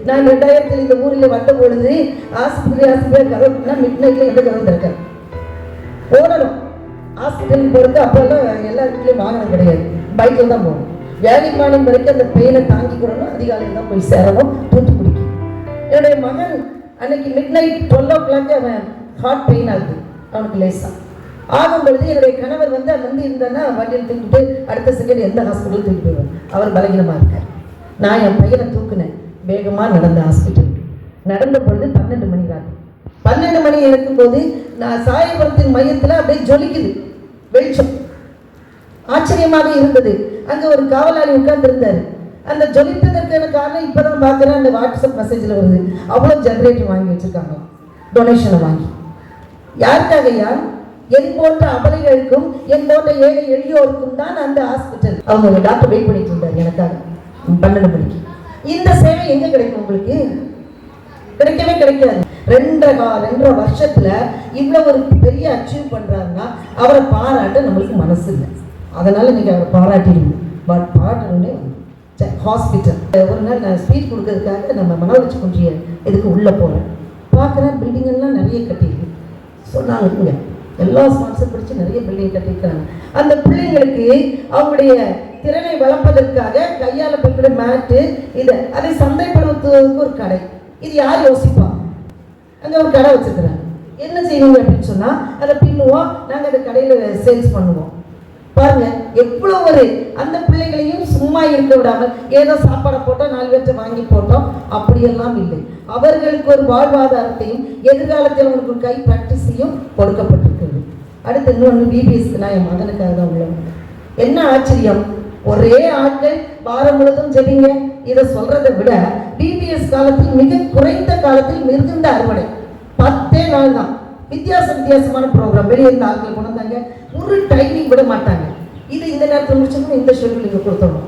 நான் 2000 இந்த ஊரில் வந்த பொழுது ஆஸ்பத்திரி கதவுனா மிட் நைட்ல எந்த கதவு திறக்காது, ஓடணும். ஹாஸ்பிட்டலுக்கு போகிறது அப்போல்லாம் எல்லா வீட்லேயும் வாகனம் கிடையாது, பைக்கில் தான் போகணும். வேலைமானம் வரைக்கும் அந்த பெயினை தாங்கி கூடணும், அதிகாலையில் தான் போய் சேரணும் தூத்துக்குடிக்கு. என்னுடைய மகன் அன்னைக்கு மிட் நைட் 12 o'clock அவன் ஹார்ட் பெயின் ஆகுது அவனுக்கு லேசாக ஆகும் பொழுது என்னுடைய கணவர் வந்து இருந்தான்னா வண்டியில் தூக்கிட்டு அடுத்த செகண்ட் எந்த ஹாஸ்பிட்டல் தூக்கி போயிடுவார். அவர் பலகீனமாக இருக்கார். நான் என் பையனை தூக்குனேன், வேகமாக நடந்த ஹாஸ்பிட்டலுக்கு. நடந்த பொழுது 12 மணி ராத்திரி. 12 மணி இருக்கும்போது நான் சாயபுரத்தின் மையத்தில் அப்படியே ஜொலிக்குது வெளிச்சம். ஆச்சரியமாக இருந்தது. அங்கே ஒரு காவலாளி உட்கார்ந்து இருந்தார். அந்த ஜொலிப்பதற்கான காரணம் இப்போதான் பார்க்குறேன், அந்த வாட்ஸ்அப் மெசேஜில் வருது. அவ்வளோ ஜென்ரேட்டர் வாங்கி வச்சுருக்காங்க, டொனேஷனை வாங்கி. யாருக்காக? யார்? என் போன்ற அபலைகளுக்கும் என் போன்ற ஏழை எளியோருக்கும் தான் அந்த ஹாஸ்பிட்டல். அவங்க டாக்டர் வெயிட் பண்ணிட்டு இருந்தார் எனக்காக 12 மணிக்கு. இந்த சேவை எங்கே கிடைக்கும் உங்களுக்கு? கிடைக்கவே கிடைக்காது. 2.5 வருஷத்துல இவ்வளவு ஒரு பெரிய அச்சீவ் பண்றாருன்னா அவரை பாராட்ட நம்மளுக்கு மனசு இல்லை. அதனால நீங்க அவரை பாராட்டிடுங்க. But பாராட்டணுன்னே hospital. ஒரு நாள் நான் ஸ்பீச் கொடுக்கறதுக்காக நம்ம மனோரட்சி குன்றிய இதுக்கு உள்ள போறேன். பார்க்குறேன் பில்டிங் எல்லாம் நிறைய கட்டியிருக்கு. சொன்னாங்க எல்லா ஸ்பான்சர் பிடிச்சி நிறைய பில்டிங் கட்டியிருக்கிறாங்க. அந்த பிள்ளைங்களுக்கு அவங்களுடைய திறனை வளர்ப்பதற்காக கையால பெற்ற மேட்டு அதை சந்தைப்படுத்துவதற்கு ஒரு கடை. இது யார் யோசிப்பா? அங்கே ஒரு கடை வச்சுருக்குறாங்க. என்ன செய்வீங்க அப்படின்னு சொன்னால் அதை பின்னுவோம், நாங்கள் அந்த கடையில் சேல்ஸ் பண்ணுவோம். பாருங்க எவ்வளோ ஒரு அந்த பிள்ளைகளையும் சும்மா இருக்க விடாமல் ஏதோ சாப்பாடை போட்டோம் 4 பேர்ட்ட வாங்கி போட்டோம் அப்படியெல்லாம் இல்லை. அவர்களுக்கு ஒரு வாழ்வாதாரத்தையும் எதிர்காலத்தில் அவங்களுக்கு ஒரு கை ப்ராக்டிஸையும் கொடுக்கப்பட்டிருக்கிறது. அடுத்து இன்னொன்று பிபிஎஸ்க்கு நான் என் மகனுக்காக தான் உள்ளவன். என்ன ஆச்சரியம், ஒரே ஆட்கள் வாரம் முழுதும் ஜெபிங்க இதை சொல்றதை விட பிபிஎஸ் காலத்தில் மிக குறைந்த காலத்தில் மிகுந்த அறுவடை 10 நாள் தான். வித்தியாசமான ப்ரோக்ராம். வெளியே இருந்த ஆட்கள் கொண்டு வந்தாங்க, ஒரு டைமிங் விட மாட்டாங்க. இது இந்த நேரத்தில் முடிச்சோம்னா இந்த ஷெட்யூல் இங்கே கொடுத்துடணும்.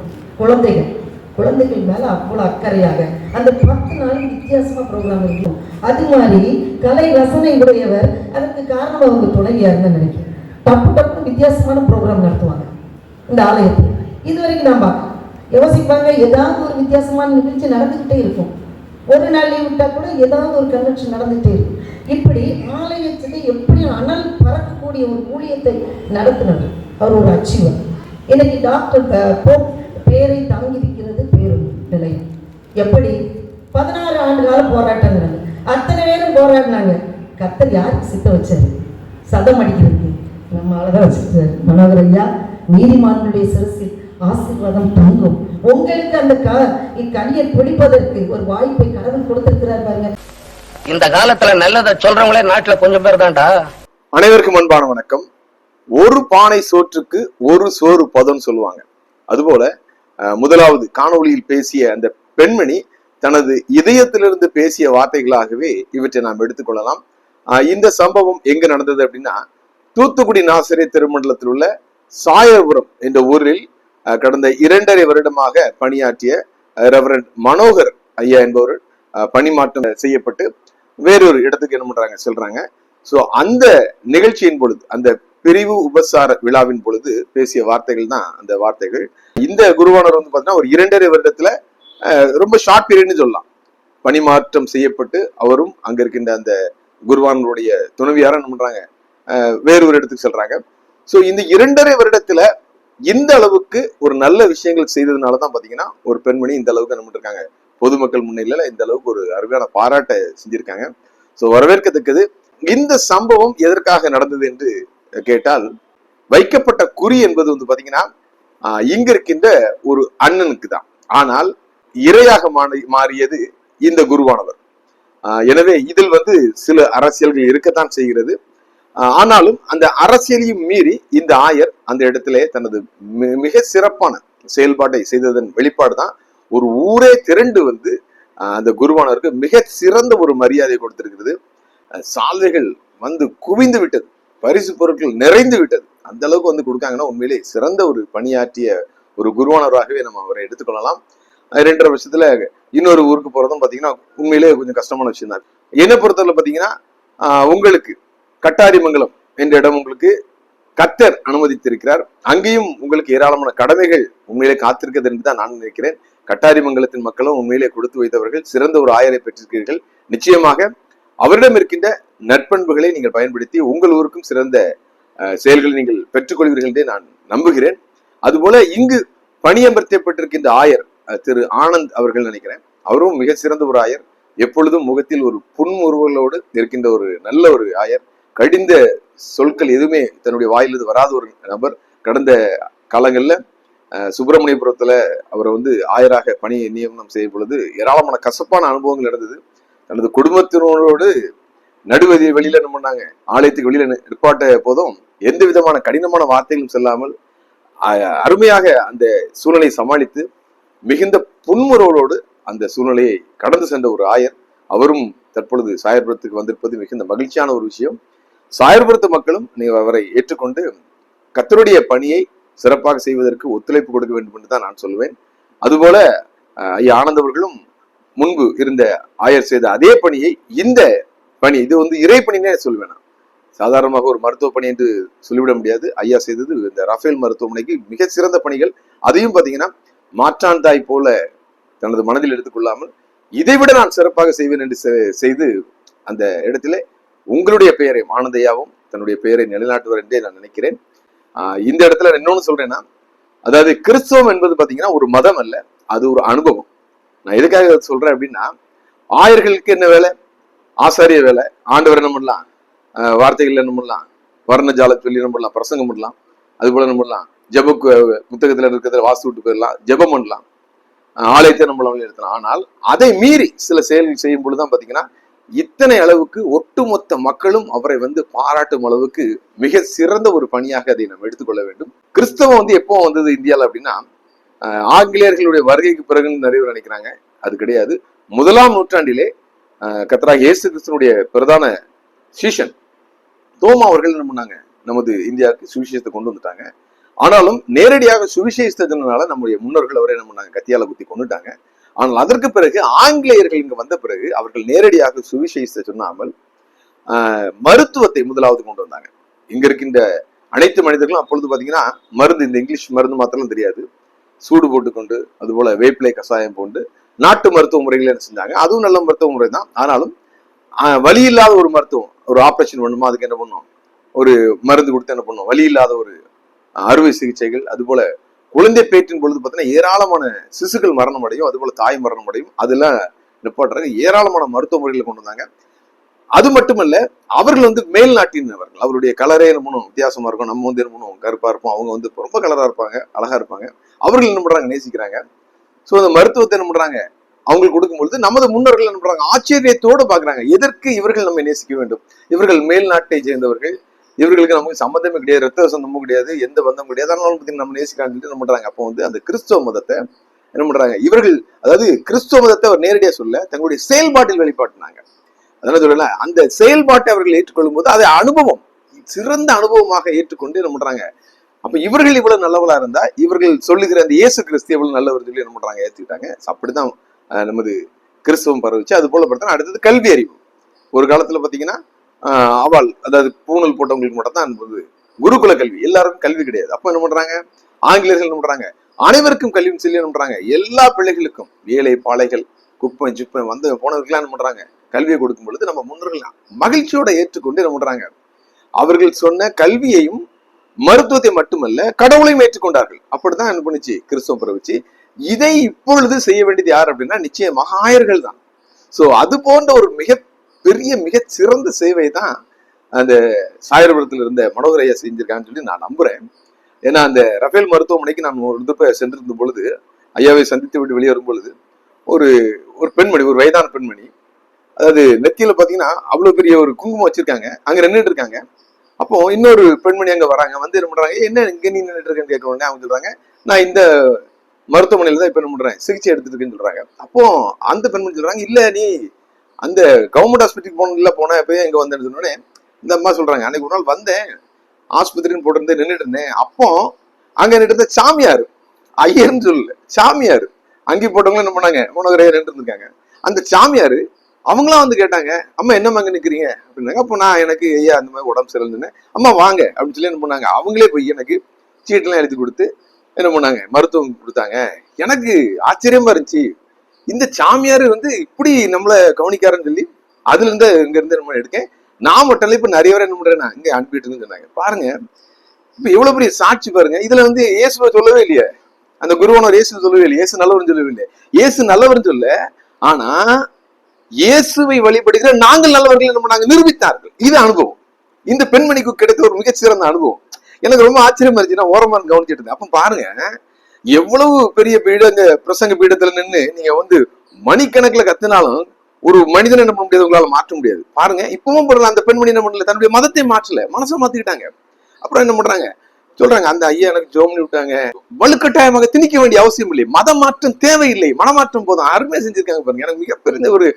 குழந்தைகள் மேலே அவ்வளோ அக்கறையாக அந்த 10 நாள் வித்தியாசமாக ப்ரோக்ராம் இருக்கும். அது மாதிரி கலை ரசனை உடையவர். அதற்கு காரணம் அவங்க துணைவியாருன்னு நினைக்கிறேன். டப்பு வித்தியாசமான ப்ரோக்ராம் நடத்துவாங்க இந்த ஆலயத்தில். இது வரைக்கும் நான் பார்க்க யோசிப்பாங்க, ஏதாவது ஒரு வித்தியாசமான நிகழ்ச்சி நடந்துக்கிட்டே இருக்கும். ஒரு நாள் லீவ் விட்டால் கூட ஏதாவது ஒரு கன்வென்ஷன் நடந்துகிட்டே இருக்கும். இப்படி ஆலயத்தை எப்படி அனல் பறக்கக்கூடிய ஒரு ஊழியத்தை நடத்தினார். அவர் ஒரு அச்சீவர். இன்னைக்கு டாக்டர் போப் பேரை தாங்கியிருக்கிறது பேருந்து நிலையம். எப்படி 16 ஆண்டு கால போராட்டங்கிறாங்க. அத்தனை பேரும் போராடினாங்க. கர்த்தர் யாருக்கு சித்த வச்சாரு? சதம் அடிக்கிறதுக்கு நம்ம அழகா வச்சிருக்காரு. மனோகர் ஐயா, நீதிமான்களுடைய சிரசில் ஆசீர்வாதம் தங்கும். உங்களுக்கு அந்த கனியை பிடிப்பதற்கு ஒரு வாய்ப்பை கடவுள் கொடுத்திருக்கிறார் பாருங்க. இந்த காலத்துல நல்லதை சொல்றவங்களே நாட்டுல கொஞ்சம் பேர் தான்டா. அனைவருக்கும் அன்பான வணக்கம். ஒரு பானை சோற்றுக்கு ஒரு சோறு பதம் சொல்லுவாங்க. அதுபோல முதலாவது காணொளியில் பேசிய அந்த பெண்மணி தனது இதயத்திலிருந்து பேசிய வார்த்தைகளாகவே இவற்றை நாம் எடுத்துக்கொள்ளலாம். இந்த சம்பவம் எங்க நடந்தது அப்படின்னா, தூத்துக்குடி நாசரேத் திருமண்டலத்தில் உள்ள சாயபுரம் என்ற ஊரில் கடந்த 2.5 வருடமாக பணியாற்றிய ரெவரண்ட் மனோகர் ஐயா என்பவர் பணிமாற்றம் செய்யப்பட்டு வேறொரு இடத்துக்கு என்ன பண்றாங்க செல்றாங்க. ஸோ அந்த நிகழ்ச்சியின் பொழுது, அந்த பிரிவு உபசார விழாவின் பொழுது பேசிய வார்த்தைகள் தான் அந்த வார்த்தைகள். இந்த குருவானர் வந்து பார்த்தீங்கன்னா ஒரு 2.5 வருடத்துல ரொம்ப ஷார்ட் பீரியட்னு சொல்லலாம். பணிமாற்றம் செய்யப்பட்டு அவரும் அங்க இருக்கின்ற அந்த குருவானருடைய துணைவியாரும் என்ன பண்றாங்க வேறொரு இடத்துக்கு செல்றாங்க. ஸோ இந்த 2.5 வருடத்துல இந்த அளவுக்கு ஒரு நல்ல விஷயங்கள் செய்ததுனாலதான் பாத்தீங்கன்னா ஒரு பெண்மணி இந்த அளவுக்கு என்ன பண்ணிருக்காங்க, பொதுமக்கள் முன்னிலையில இந்த அளவுக்கு ஒரு அருமையான பாராட்டை செஞ்சிருக்காங்க. ஸோ வரவேற்கத்தக்கது. இந்த சம்பவம் எதற்காக நடந்தது என்று கேட்டால், வைக்கப்பட்ட குறி என்பது வந்து பாத்தீங்கன்னா இங்க இருக்கின்ற ஒரு அண்ணனுக்கு தான். ஆனால் இரையாக மாறியது இந்த குருவானவர். எனவே இதில் வந்து சில அரசியல்கள் இருக்கத்தான் செய்கிறது. ஆனாலும் அந்த அரசியலையும் மீறி இந்த ஆயர் அந்த இடத்திலே தனது மிக சிறப்பான செயல்பாட்டை செய்ததன் வெளிப்பாடு தான் ஒரு ஊரே திரண்டு வந்து அந்த குருவானவருக்கு மிக சிறந்த ஒரு மரியாதை கொடுத்திருக்கிறது. சால்வைகள் வந்து குவிந்து விட்டது, பரிசு பொருட்கள் நிறைந்து விட்டது. அந்த அளவுக்கு வந்து கொடுக்காங்கன்னா உண்மையிலே சிறந்த ஒரு பணியாற்றிய ஒரு குருவானவராகவே நம்ம அவரை எடுத்துக்கொள்ளலாம். 2.5 வருஷத்துல இன்னொரு ஊருக்கு போறதும் பாத்தீங்கன்னா உண்மையிலே கொஞ்சம் கஷ்டமான விஷயம் தான். என்னை பொறுத்தவரை பாத்தீங்கன்னா உங்களுக்கு கட்டாரிமங்கலம் என்ற இடம் உங்களுக்கு கர்த்தர் அனுமதித்திருக்கிறார். அங்கேயும் உங்களுக்கு ஏராளமான கடமைகள் உண்மையிலே காத்திருக்கிறது என்று தான் நான் நினைக்கிறேன். கட்டாரிமங்கலத்தின் மக்களும் உண்மையிலே கொடுத்து வைத்தவர்கள், சிறந்த ஒரு ஆயரை பெற்றிருக்கிறீர்கள். நிச்சயமாக அவரிடம் இருக்கின்ற நற்பண்புகளை நீங்கள் பயன்படுத்தி உங்கள் ஊருக்கும் சிறந்த செயல்களை நீங்கள் பெற்றுக்கொள்வீர்கள் என்றே நான் நம்புகிறேன். அதுபோல இங்கு பணியமர்த்தப்பட்டிருக்கின்ற ஆயர் திரு ஆனந்த் அவர்கள் நினைக்கிறேன், அவரும் மிக சிறந்த ஒரு ஆயர். எப்பொழுதும் முகத்தில் ஒரு புன்முறுவலோடு இருக்கின்ற ஒரு நல்ல ஒரு ஆயர். கடிந்த சொற்கள் எதுவுமே தன்னுடைய வாயிலிருந்து வராத ஒரு நபர். கடந்த காலங்கள்ல சுப்பிரமணியபுரத்துல அவரை ஆயராக பணி நியமனம் செய்யும் பொழுது ஏராளமான கசப்பான அனுபவங்கள் நடந்தது. தனது குடும்பத்தினரோடு நடுவதி வெளியில என்ன பண்ணாங்க, ஆலயத்துக்கு வெளியில நிற்பாட்ட போதும் எந்த விதமான கடினமான வார்த்தைகளும் செல்லாமல் அருமையாக அந்த சூழ்நிலையை சமாளித்து மிகுந்த புன்முறுவலோடு அந்த சூழ்நிலையை கடந்து சென்ற ஒரு ஆயர். அவரும் தற்பொழுது சாயர்புரத்துக்கு வந்திருப்பது மிகுந்த மகிழ்ச்சியான ஒரு விஷயம். சாயர்புரத்து மக்களும் நீங்கள் அவரை ஏற்றுக்கொண்டு கர்த்தருடைய பணியை சிறப்பாக செய்வதற்கு ஒத்துழைப்பு கொடுக்க வேண்டும் என்று தான் நான் சொல்லுவேன். அதுபோல ஐயா ஆனந்த் அவர்களும் முன்பு இருந்த ஆயர் செய்த அதே பணியை, இந்த பணி இது இறை பணினே சொல்லுவேன். சாதாரணமாக ஒரு மருத்துவ பணி என்று சொல்லிவிட முடியாது. ஐயா செய்தது இந்த ரஃபேல் மருத்துவமனைக்கு மிக சிறந்த பணிகள். அதையும் பார்த்தீங்கன்னா மாற்றான் தாய் போல தனது மனதில் எடுத்துக்கொள்ளாமல் இதைவிட நான் சிறப்பாக செய்வேன் என்று செய்து அந்த இடத்துல உங்களுடைய பெயரை ஆனந்தையாவும் தன்னுடைய பெயரை நிலைநாட்டுவார் என்றே நான் நினைக்கிறேன். இந்த இடத்துல இன்னொன்னு சொல்றேன்னா, அதாவது கிறிஸ்தவம் என்பது பாத்தீங்கன்னா ஒரு மதம் அல்ல, அது ஒரு அனுபவம். நான் எதுக்காக சொல்றேன் அப்படின்னா, ஆயர்களுக்கு என்ன வேலை? ஆசாரிய வேலை. ஆண்டவர் என்ன பண்ணலாம், வார்த்தைகள் என்ன பண்ணலாம், வர்ணஜால சொல்லி என்ன பண்ணலாம், பிரசங்கம் பண்ணலாம். அது போல என்ன பண்ணலாம், ஜெப புத்தகத்துல இருக்கிறத வாசி விட்டு போயிடலாம், ஜெபம் பண்ணலாம், ஆலயத்தை நம்மளால எடுத்தலாம். ஆனால் அதை மீறி சில செயல்கள் செய்யும் பொழுதுதான் பாத்தீங்கன்னா இத்தனை அளவுக்கு ஒட்டுமொத்த மக்களும் அவரை பாராட்டும் அளவுக்கு மிக சிறந்த ஒரு பணியாக அதை நம்ம எடுத்துக்கொள்ள வேண்டும். கிறிஸ்தவம் எப்போ வந்தது இந்தியாவில் அப்படின்னா, ஆங்கிலேயர்களுடைய வருகைக்கு பிறகு நிறைய பேர் நினைக்கிறாங்க. அது கிடையாது. 1ஆம் நூற்றாண்டிலே கர்த்தராகிய இயேசு கிறிஸ்துவினுடைய பிரதான சீஷன் தோமா அவர்கள் என்ன பண்ணாங்க, நமது இந்தியாவுக்கு சுவிசேஷத்தை கொண்டு வந்துட்டாங்க. ஆனாலும் நேரடியாக சுவிசேஷத்தினால நம்முடைய முன்னோர்கள் அவரை என்ன பண்ணாங்க, கத்தியால குத்தி கொண்டுட்டாங்க. ஆனால் அதற்கு பிறகு ஆங்கிலேயர்கள் இங்க வந்த பிறகு அவர்கள் நேரடியாக சுவிசேஷத்தை சொன்னாமல் மருத்துவத்தை முதலாவது கொண்டு வந்தாங்க. இங்க இருக்கின்ற அனைத்து மனிதர்களும் அப்பொழுது பாத்தீங்கன்னா மருந்து, இந்த இங்கிலீஷ் மருந்து மாத்திரம் தெரியாது, சூடு போட்டுக்கொண்டு அது போல வேப்பிலை கஷாயம் போட்டு நாட்டு மருத்துவ முறைகளை என்ன செஞ்சாங்க. அதுவும் நல்ல மருத்துவ முறை தான். ஆனாலும் வலி இல்லாத ஒரு மருத்துவம், ஒரு ஆப்ரேஷன் பண்ணுமா அதுக்கு என்ன பண்ணும், ஒரு மருந்து கொடுத்து என்ன பண்ணும், வலி இல்லாத ஒரு அறுவை சிகிச்சைகள். அது போல குழந்தை பேற்றின் பொழுது பார்த்தீங்கன்னா ஏராளமான சிசுக்கள் மரணம் அடையும், அது போல தாய் மரணம் அடையும். அதெல்லாம் நிப்பாட்டுறாங்க. ஏராளமான மருத்துவ முறைகளை கொண்டு வந்தாங்க. அது மட்டுமல்ல, அவர்கள் மேல் நாட்டினவர்கள், அவருடைய கலரே என்ன வித்தியாசமா இருக்கும். நம்ம என்ன பண்ணுவோம், கருப்பா இருப்போம், அவங்க ரொம்ப கலரா இருப்பாங்க, அழகா இருப்பாங்க. அவர்கள் என்ன பண்றாங்க, நேசிக்கிறாங்க. சோ அந்த மருத்துவத்தை என்ன பண்றாங்க, அவங்களுக்கு கொடுக்கும்பொழுது நமது முன்னோர்கள் என்ன பண்றாங்க, ஆச்சரியத்தோடு பாக்குறாங்க. எதற்கு இவர்கள் நம்ம நேசிக்க வேண்டும், இவர்கள் மேல் நாட்டை சேர்ந்தவர்கள், இவர்களுக்கு நமக்கு சம்மந்தமே கிடையாது, ரத்த சொந்தமும் கிடையாது, எந்த பந்தமும் கிடையாது, அதனால பார்த்தீங்கன்னா நம்ம நேசிக்கிறாங்க என்ன பண்றாங்க. அப்போ அந்த கிறிஸ்தவ மதத்தை என்ன பண்றாங்க இவர்கள், அதாவது கிறிஸ்தவ மதத்தை அவர் நேரடியா சொல்ல தங்களுடைய செயல்பாட்டில் வெளிப்பாட்டினாங்க. அதனால சொல்லல, அந்த செயல்பாட்டை அவர்கள் ஏற்றுக்கொள்ளும் போது அதை அனுபவம், சிறந்த அனுபவமாக ஏற்றுக்கொண்டு என்ன பண்றாங்க. அப்ப இவர்கள் இவ்வளவு நல்லவளா இருந்தா இவர்கள் சொல்லுகிற அந்த இயேசு கிறிஸ்து எவ்வளவு நல்லவர் சொல்லி என்ன பண்றாங்க, ஏற்றுக்கிட்டாங்க. அப்படிதான் நமது கிறிஸ்தவம் பரவிச்சு. அது போல பார்த்தா அடுத்தது கல்வி அறிவு. ஒரு காலத்துல பாத்தீங்கன்னா அவள், அதாவது பூணல் போட்டவங்களுக்கு மட்டும் தான் குருகுல கல்வி, எல்லாருக்கும் கல்வி கிடையாது. அப்ப என்ன பண்றாங்க, ஆங்கிலேயர்கள் என்ன பண்றாங்க, அனைவருக்கும் கல்வின்னு சொல்லி என்ன பண்றாங்க, எல்லா பிள்ளைகளுக்கும், ஏழை பாளைகள், குப்பை சிப்பை போனவர்கள்லாம் என்ன பண்றாங்க, கல்வியை கொடுக்கும் பொழுது நம்ம முன்னோர்கள் மகிழ்ச்சியோட ஏற்றுக்கொண்டு என்ன பண்றாங்க, அவர்கள் சொன்ன கல்வியையும் மருத்துவத்தை மட்டுமல்ல கடவுளையும் ஏற்றுக்கொண்டார்கள். அப்படிதான் என்ன பண்ணுச்சு, கிறிஸ்தவம் பரவிச்சு. இதை இப்பொழுது செய்ய வேண்டியது யார் அப்படின்னா நிச்சயமாக ஆயர்கள் தான். சோ அது போன்ற ஒரு மிக சிறந்த சேவை தான் அந்த சாயர்புரத்தில் இருந்த மனோகர் ஐயா செஞ்சிருக்கான்னு சொல்லி நான் நம்புறேன். ஏன்னா அந்த ரஃபேல் மருத்துவமனைக்கு நான் ஒரு சென்றிருந்த பொழுது, ஐயாவை சந்தித்து விட்டு வெளியே வரும் பொழுது, ஒரு பெண்மணி, ஒரு வயதான பெண்மணி, அதாவது நெத்தியில பாத்தீங்கன்னா அவ்வளவு பெரிய ஒரு குங்குமம் வச்சிருக்காங்க, அங்க நின்றுட்டு இருக்காங்க. அப்போ இன்னொரு பெண்மணி அங்க வராங்க, என்ன பண்றாங்க, என்ன இங்க நீ நின்றுட்டு இருக்கேன்னு கேட்கறோன்னே அவங்க சொல்றாங்க, நான் இந்த மருத்துவமனையில தான் இப்ப என்ன பண்றேன், சிகிச்சை எடுத்துட்டு இருக்கேன்னு சொல்றாங்க. அப்போ அந்த பெண்மணி சொல்றாங்க, இல்ல நீ அந்த கவர்மெண்ட் ஹாஸ்பிட்டலுக்கு போனதுல போன எப்பயே எங்க வந்தேன்னு சொன்னோடனே இந்த அம்மா சொல்றாங்க, அன்னைக்கு ஒரு நாள் வந்தேன், ஆஸ்பத்திரின்னு போட்டிருந்து நின்றுட்டு இருந்தேன். அப்போ அங்க நின்று இருந்த சாமியார், ஐயர்னு சொல்லல, சாமியார், அங்கி போட்டவங்களும் என்ன பண்ணாங்க, மனோகரையா நின்று இருந்திருக்காங்க. அந்த சாமியாரு அவங்களாம் வந்து கேட்டாங்க, அம்மா என்னம்மா அங்க நிக்கிறீங்க அப்படின்னாங்க. அப்போ நான் எனக்கு ஐயா அந்த மாதிரி உடம்பு சரியில்லைன்னு, அம்மா வாங்க அப்படின்னு சொல்லி என்ன பண்ணாங்க, அவங்களே போய் எனக்கு சீட்டெல்லாம் எழுதி கொடுத்து என்ன பண்ணாங்க, மருத்துவம் கொடுத்தாங்க. எனக்கு ஆச்சரியமா இருந்துச்சு, இந்த சாமியார் வந்து இப்படி நம்மளை கவனிக்காருன்னு சொல்லி அதுல இருந்து இங்க இருந்து நம்ம எடுக்கேன். நான் மட்டும் இல்ல, இப்ப நிறைய பேர் என்ன பண்றேன், இங்க அனுப்பிட்டு சொன்னாங்க. பாருங்க இப்ப எவ்வளவு பெரிய சாட்சி பாருங்க. இதுல வந்து இயேசுவை சொல்லவே இல்லையே, அந்த குருவானவர் இயேசு சொல்லவே இல்லை, இயேசு நல்லவர்னு சொல்லவே இல்லை, இயேசு நல்லவர்னு சொல்ல, ஆனா இயேசுவை வழிபடுகிற நாங்கள் நல்லவர்கள் என்ன பண்ணாங்க, நிரூபித்தார்கள். இது அனுபவம் இந்த பெண்மணிக்கு கிடைத்த ஒரு மிகச்சிறந்த அனுபவம். எனக்கு ரொம்ப ஆச்சரியமா இருந்துச்சு. நான் ஓரமா கவனிச்சுட்டு இருந்தேன். அப்ப பாருங்க எவ்வளவு பெரிய பீடம், அங்க பிரசங்க பீடத்துல நின்று நீங்க வந்து மணிக்கணக்குல கத்தினாலும் ஒரு மனிதனை என்ன பண்ண முடியாது, உங்களால மாற்ற முடியாது. பாருங்க இப்பவும் பண்ற அந்த பெண்மணி என்ன பண்ணல, தன்னுடைய மதத்தை மாற்றல, மனசை மாத்திக்கிட்டாங்க. அப்புறம் என்ன பண்றாங்க சொல்றாங்க, அந்த ஐயா எனக்கு ஜோம்னி விட்டாங்க, வலுக்கட்டாயமாக திணிக்க வேண்டிய அவசியம் இல்லை, மதம் மாற்றம் தேவையில்லை, மனமாற்றம் போதும். அருமையா செஞ்சிருக்காங்க பாருங்க. எனக்கு மிகப்பெரிய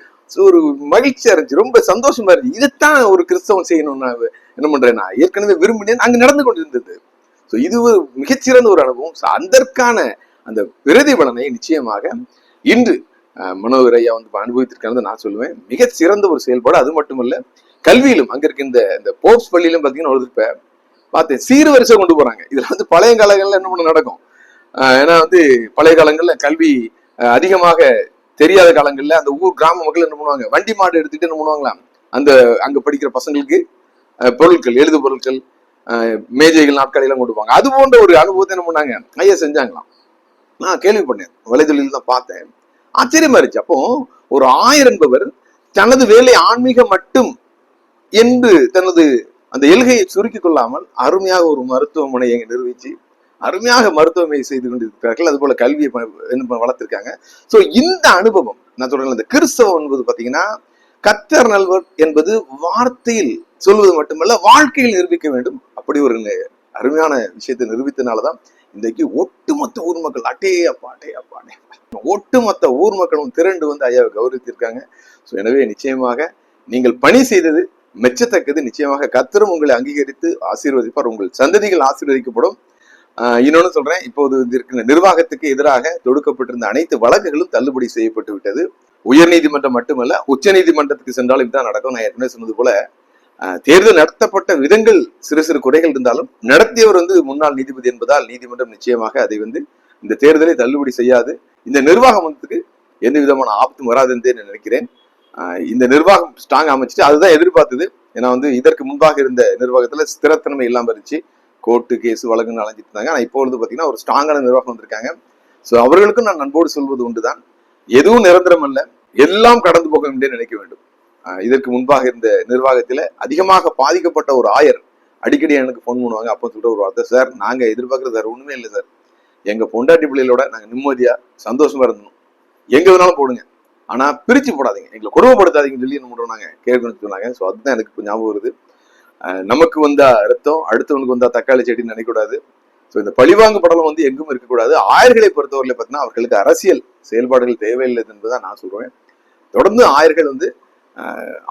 ஒரு மகிழ்ச்சியா இருந்துச்சு, ரொம்ப சந்தோஷமா இருந்துச்சு. இதைத்தான் ஒரு கிறிஸ்தவன் செய்யணும்னு நான் என்ன பண்றேன், நான் ஏற்கனவே விரும்பினேன், அங்க நடந்து கொண்டு இருந்தது. இது ஒரு மிகச்சிறந்த ஒரு அனுபவம். அதற்கான அந்த பிரதிபலனை நிச்சயமாக இன்று மனோகர் ஐயா வந்து அனுபவித்திருக்காங்க நான் சொல்லுவேன். மிக சிறந்த ஒரு செயல்பாடு. அது மட்டுமல்ல, கல்வியிலும் அங்க இருக்க இந்த போப்ஸ் பள்ளியிலும் பாத்தீங்கன்னா ஒரு பார்த்தேன், சீர்வரிசை கொண்டு போறாங்க. இதுல வந்து பழைய காலங்கள்ல என்ன பண்ண நடக்கும், ஏன்னா வந்து பழைய காலங்கள்ல கல்வி அதிகமாக தெரியாத காலங்கள்ல அந்த ஊர் கிராம மக்கள் என்ன பண்ணுவாங்க, வண்டி மாடு எடுத்துட்டு என்ன பண்ணுவாங்களாம், அந்த அங்க படிக்கிற பசங்களுக்கு பொருட்கள், எழுது பொருட்கள், மேஜைகள், நாட்காலியெல்லாம் கொண்டு போவாங்க. அது போன்ற ஒரு அனுபவத்தை என்ன பண்ணாங்க ஐயா செஞ்சாங்களாம். நான் கேள்விப்பட்டேன், வலைதொழில் தான் பார்த்தேன், ஆச்சரியமா இருந்துச்சு. அப்போ ஒரு ஆயர் என்பவர் தனது வேலை ஆன்மீகம் மட்டும் என்று தனது அந்த எல்கையை சுருக்கிக் கொள்ளாமல் அருமையாக ஒரு மருத்துவமனையை நிர்வகிச்சு அருமையாக மருத்துவமனை செய்து கொண்டிருக்கிறார்கள். அது போல கல்வியை வளர்த்திருக்காங்க. சோ இந்த அனுபவம் நான் சொல்றேன், இந்த கிறிஸ்தவம் என்பது பாத்தீங்கன்னா கர்த்தர் நல்லவர் என்பது வார்த்தையில் சொல்வது மட்டுமல்ல, வாழ்க்கையில் நிரூபிக்க வேண்டும். அப்படி ஒரு அருமையான விஷயத்தை நிரூபித்தனாலதான் இன்றைக்கு ஒட்டுமொத்த ஊர் மக்கள் ஒட்டுமொத்த ஊர் மக்களும் திரண்டு வந்து ஐயாவை கௌரவித்திருக்காங்க. ஸோ எனவே நிச்சயமாக நீங்கள் பணி செய்தது மெச்சத்தக்கது. நிச்சயமாக கர்த்தரும் உங்களை அங்கீகரித்து ஆசீர்வதிப்பார், உங்கள் சந்ததிகள் ஆசீர்வதிக்கப்படும். இன்னொன்னு சொல்றேன், இப்போது இருக்கிற நிர்வாகத்துக்கு எதிராக தொடுக்கப்பட்டிருந்த அனைத்து வழக்குகளும் தள்ளுபடி செய்யப்பட்டு விட்டது. உயர் நீதிமன்றம் மட்டுமல்ல, உச்ச நீதிமன்றத்துக்கு சென்றாலும் இதுதான் நடக்கும். நான் ஏற்கனவே சொன்னது போல தேர்தல் நடத்தப்பட்ட விதங்கள் சிறு சிறு குறைகள் இருந்தாலும் நடத்தியவர் வந்து முன்னாள் நீதிபதி என்பதால் நீதிமன்றம் நிச்சயமாக அதை வந்து இந்த தேர்தலை தள்ளுபடி செய்யாது. இந்த நிர்வாகத்துக்கு எந்த விதமான ஆபத்தும் வராது என்றே நான் நினைக்கிறேன். இந்த நிர்வாகம் ஸ்ட்ராங் அமைச்சிட்டு அதுதான் எதிர்பார்த்தது. ஏன்னா வந்து இதற்கு முன்பாக இருந்த நிர்வாகத்துல ஸ்திரத்தன்மை இல்லாம இருந்துச்சு, கோர்ட்டு கேஸ் வழக்குன்னு அலைஞ்சிட்டு இருந்தாங்க. ஆனா இப்போ வந்து பாத்தீங்கன்னா ஒரு ஸ்ட்ராங்கான நிர்வாகம் வந்திருக்காங்க. ஸோ அவர்களுக்கும் நான் நண்போடு சொல்வது உண்டுதான், எதுவும் நிரந்தரம் அல்ல, எல்லாம் கடந்து போகும் என்றே நினைக்க வேண்டும். இதற்கு முன்பாக இருந்த நிர்வாகத்துல அதிகமாக பாதிக்கப்பட்ட ஒரு ஆயர் அடிக்கடி எனக்கு போன் பண்ணுவாங்க. அப்போ சொல்ற ஒரு வார்த்தை, சார் நாங்க எதிர்பார்க்கறது சார் ஒண்ணுமே இல்லை சார், எங்க பொண்டாட்டி பிள்ளைகளோட நாங்க நிம்மதியா சந்தோஷமா இருந்தோம், எங்க வேணாலும் போடுங்க, ஆனா பிரிச்சு போடாதீங்க, எங்களை கொடுமைப்படுத்தாதீங்கன்னு சொல்லி என்ன பண்றோம் நாங்க கேட்கணும்னு சொன்னாங்க. ஸோ அதுதான் எனக்கு இப்போ ஞாபகம் வருது. நமக்கு வந்தா ரத்தம், அடுத்தவனுக்கு வந்தா தக்காளி செடின்னு நினைக்கக்கூடாது. ஸோ இந்த பழிவாங்கு படலம் வந்து எங்கும் இருக்கக்கூடாது. ஆயர்களை பொறுத்தவரையில பார்த்தீங்கன்னா அவர்களுக்கு அரசியல் செயல்பாடுகள் தேவையில்லை என்பதுதான் நான் சொல்றேன். தொடர்ந்து ஆயர்கள் வந்து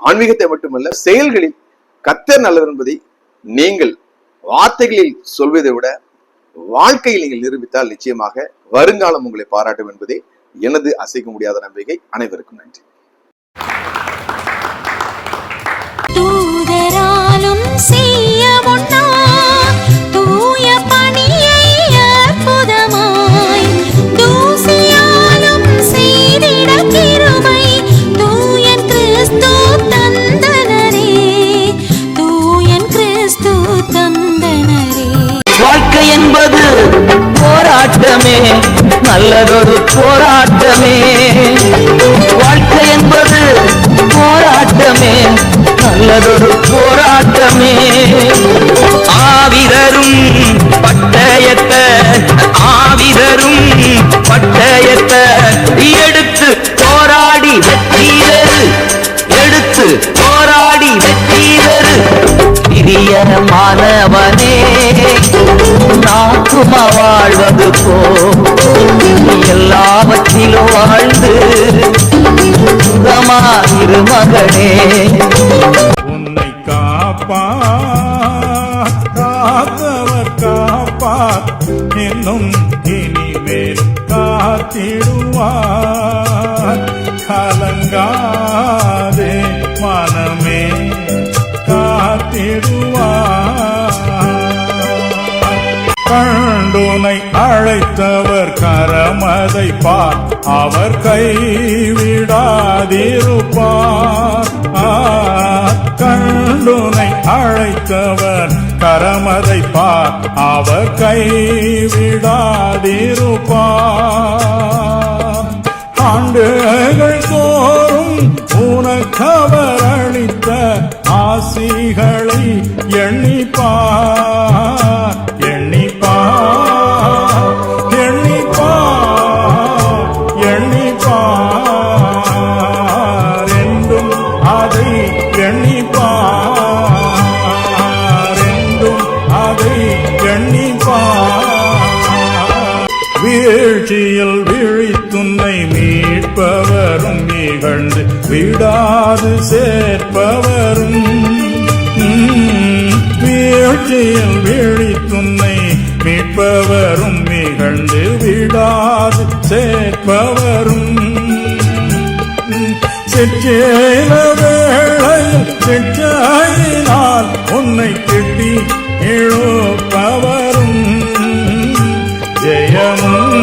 ஆன்மீகத்தை மட்டுமல்ல செயல்களில் கர்த்தர் நல்லவர் என்பதை நீங்கள் வார்த்தைகளில் சொல்வதை விட வாழ்க்கையில் நீங்கள் நிரூபித்தால் நிச்சயமாக வருங்காலம் உங்களை பாராட்டும் என்பதே எனது அசைக்க முடியாத நம்பிக்கை. அனைவருக்கும் நன்றி. தூதராலும் செய்ய ஒண்ணா தூய பணியை அற்புதமாய் தூசியாலும் செய்திட கிருபை தூயன் கிறிஸ்து தந்தனரே, தூயன் கிறிஸ்து தந்தனரே. வாழ்க்கை என்பது போராட்டமே, நல்லதொரு போராட்டமே. வாழ்க்கை என்பது போராட்டமே, நல்லதொரு போராட்டமே. ஆவிதரும் பட்டயத்தை எடுத்து போராடி வெற்றியரு, எடுத்து போராடி வெற்றியரு. பிரியமானவனே நாக்குமா வாழ்வது போ, எல்லாவற்றிலும் வாழ்ந்து சுகமாயிரு மகனே. உன்னை காத்தவர் காப்பார், இன்னும் இனிமேல் காத்திடுவார். கலங்காதே கண்டுனை அழைத்தவர் கரமதை பார், அவர் கைவிடாதிருப்பார். கண்டுனை அழைத்தவர் கரமதை பார், அவர் கைவிடாதிருப்பார். ஆண்டுகள் தோறும் உனக்கவர் அளித்த ஆசிகளை எண்ணிப்பார், எண்ணிப்பார், எண்ணிப்பார், எண்ணிப்பார், என்றும் அதை எண்ணிப்பார், என்றும் அதை எண்ணிப்பார். வீழ்ச்சியில் விழித்துன்னை மீட்பவரும் நிகழ்ந்து விடாது சேர்ப்பவரும், வீழ்ச்சியில் விழித்துன்னை மீட்பவரும் நிகழ்ந்து விடாது சேர்ப்பவரும், சிற்சேல வேளையில் சிற்றையினால் உன்னை கிட்டி இழுப்பவரும், ஜெயமும்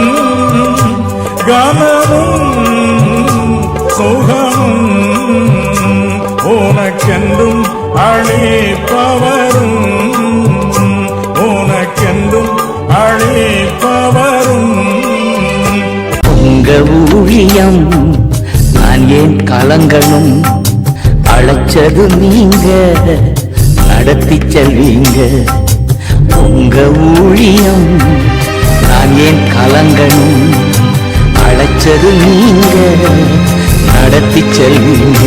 கனமும் சுகமும் உனக்கென்றும் அளிப்பவரும், உனக்கென்றும் அளிப்பவரும். உங்க ஊழியம் நான் ஏன் கலங்கணும், அழைச்சது நீங்க நடத்தி செல்வீங்க. உங்க ஊழியம் நான் ஏன் கலங்கணும், அழைச்சது நீங்க நடத்தி செல்வீங்க.